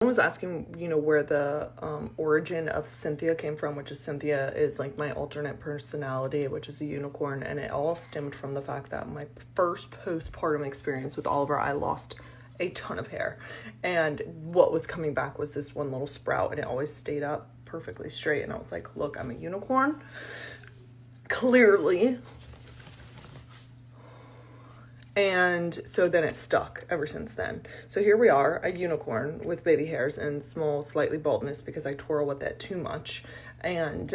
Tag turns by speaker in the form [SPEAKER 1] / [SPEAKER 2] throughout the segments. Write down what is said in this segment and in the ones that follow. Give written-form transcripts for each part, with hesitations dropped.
[SPEAKER 1] was asking, you know, where the origin of Cynthia came from, which is Cynthia is like my alternate personality, which is a unicorn, and it all stemmed from the fact that my first postpartum experience with Oliver, I lost a ton of hair, and what was coming back was this one little sprout, and it always stayed up perfectly straight, and I was like, look, I'm a unicorn, clearly. And so then it stuck ever since then. So here we are, a unicorn with baby hairs and small, slightly baldness because I twirl with it too much. And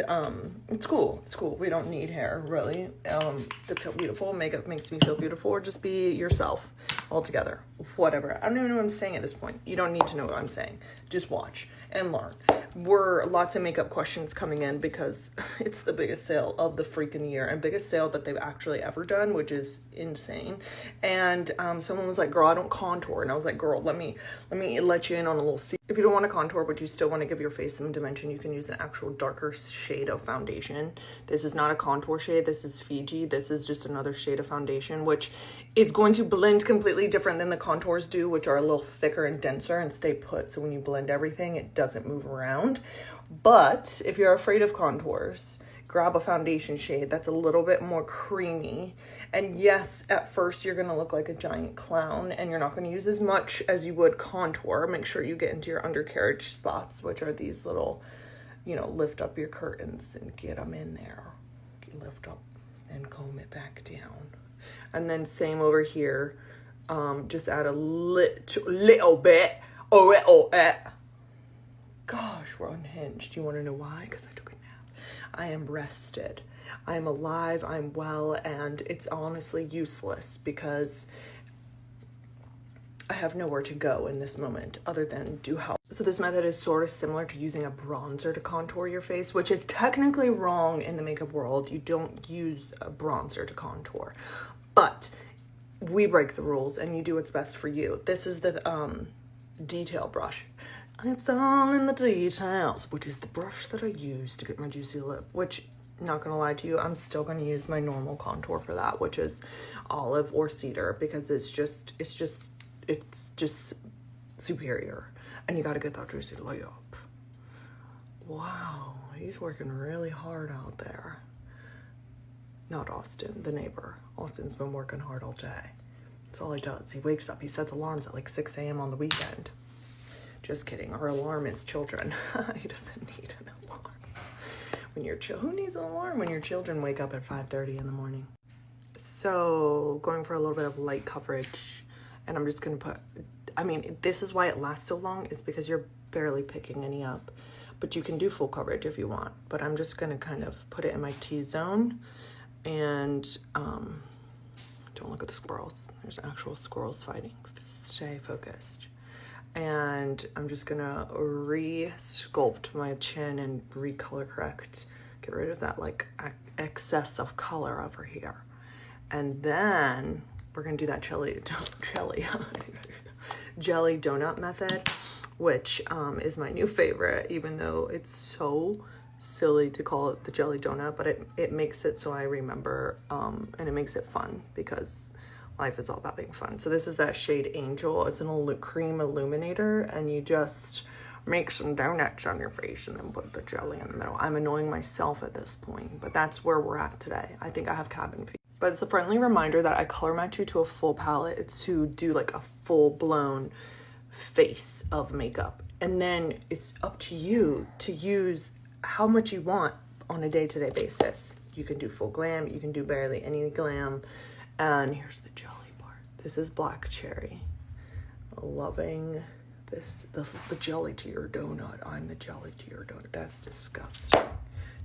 [SPEAKER 1] it's cool. It's cool. We don't need hair, really, to feel beautiful. Makeup makes me feel beautiful, or just be yourself altogether. Whatever. I don't even know what I'm saying at this point. You don't need to know what I'm saying. Just watch and learn. Were lots of makeup questions coming in because it's the biggest sale of the freaking year and biggest sale that they've actually ever done, which is insane. And someone was like, girl, I don't contour. And I was like, girl, let me let you in on a little secret. If you don't want to contour, but you still want to give your face some dimension, you can use an actual darker shade of foundation. This is not a contour shade. This is Fiji. This is just another shade of foundation, which is going to blend completely different than the contours do, which are a little thicker and denser and stay put. So when you blend everything, it doesn't move around. But if you're afraid of contours, grab a foundation shade that's a little bit more creamy. And yes, at first you're going to look like a giant clown and you're not going to use as much as you would contour. Make sure you get into your undercarriage spots, which are these little, you know, lift up your curtains and get them in there. You lift up and comb it back down. And then same over here. Just add a little bit. Gosh, we're unhinged. Do you want to know why? Because I took a nap. I am rested. I am alive. I'm well. And it's honestly useless because I have nowhere to go in this moment other than do help. So this method is sort of similar to using a bronzer to contour your face, which is technically wrong in the makeup world. You don't use a bronzer to contour. But we break the rules and you do what's best for you. This is the detail brush. It's all in the details, which is the brush that I use to get my juicy lip, which, not gonna lie to you, I'm still gonna use my normal contour for that, which is olive or cedar, because it's just superior. And you gotta get that juicy layup. Wow, he's working really hard out there. Not Austin, the neighbor. Austin's been working hard all day. That's all he does. He wakes up, he sets alarms at like 6 a.m. on the weekend. Just kidding. Our alarm is children. He doesn't need an alarm. Who needs an alarm when your children wake up at 5:30 in the morning? So going for a little bit of light coverage, and I'm just gonna put, I mean, this is why it lasts so long, is because you're barely picking any up, but you can do full coverage if you want. But I'm just gonna kind of put it in my T-zone, and don't look at the squirrels. There's actual squirrels fighting. Stay focused. And I'm just gonna re-sculpt my chin and recolor correct. Get rid of that like excess of color over here. And then we're gonna do that jelly donut method, which is my new favorite, even though it's so silly to call it the jelly donut, but it makes it so I remember, and it makes it fun because life is all about being fun. So this is that shade Angel. It's an cream illuminator, and you just make some donuts on your face and then put the jelly in the middle. I'm annoying myself at this point, but that's where we're at today. I think I have cabin fever. But it's a friendly reminder that I color match you to a full palette. It's to do like a full-blown face of makeup. And then it's up to you to use how much you want on a day-to-day basis. You can do full glam, you can do barely any glam. And here's the jelly part. This is black cherry. Loving this. This is the jelly to your donut. I'm the jelly to your donut. That's disgusting.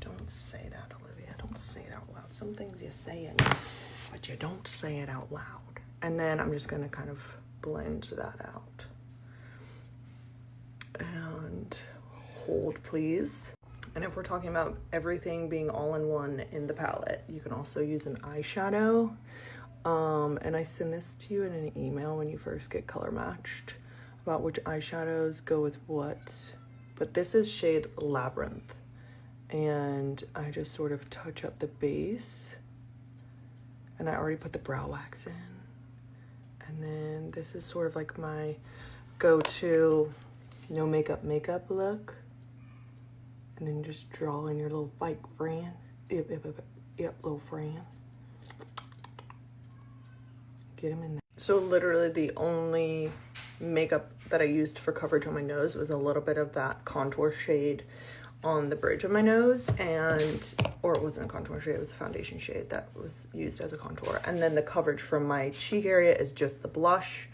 [SPEAKER 1] Don't say that, Olivia. Don't say it out loud. Some things you say it, but you don't say it out loud. And then I'm just gonna kind of blend that out. And hold, please. And if we're talking about everything being all in one in the palette, you can also use an eyeshadow. And I send this to you in an email when you first get color matched about which eyeshadows go with what. But this is shade Labyrinth. And I just sort of touch up the base. And I already put the brow wax in. And then this is sort of like my go-to no makeup look. And then just draw in your little fake friends. Yep, little friends. Get them in there. So literally the only makeup that I used for coverage on my nose was a little bit of that contour shade on the bridge of my nose, or it wasn't a contour shade, it was a foundation shade that was used as a contour. And then the coverage from my cheek area is just the blush,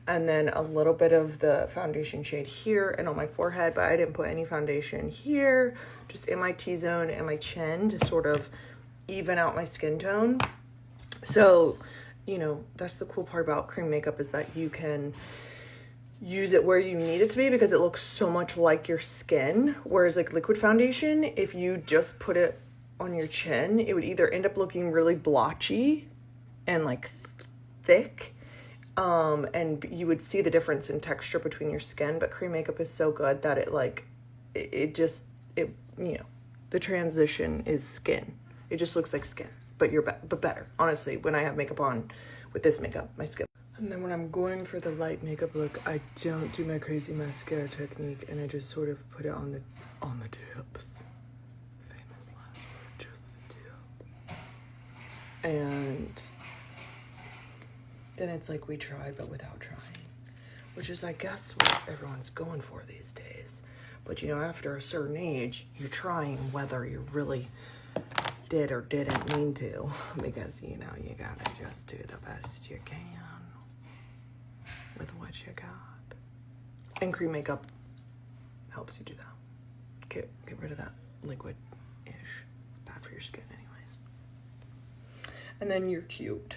[SPEAKER 1] and then a little bit of the foundation shade here and on my forehead, but I didn't put any foundation here, just in my T-zone and my chin to sort of even out my skin tone. So, you know, that's the cool part about cream makeup, is that you can use it where you need it to be because it looks so much like your skin. Whereas like liquid foundation, if you just put it on your chin, it would either end up looking really blotchy and like thick, and you would see the difference in texture between your skin. But cream makeup is so good that it you know, the transition is skin. It just looks like skin, but but better. Honestly, when I have makeup on with this makeup, my skin. And then when I'm going for the light makeup look, I don't do my crazy mascara technique, and I just sort of put it on the tips. Famous last word, just the tip. And then it's like we tried, but without trying, which is, I guess, what everyone's going for these days. But you know, after a certain age, you're trying whether you really did or didn't mean to, because you know, you gotta just do the best you can with what you got. And cream makeup helps you do that. Get rid of that liquid-ish. It's bad for your skin anyways. And then you're cute.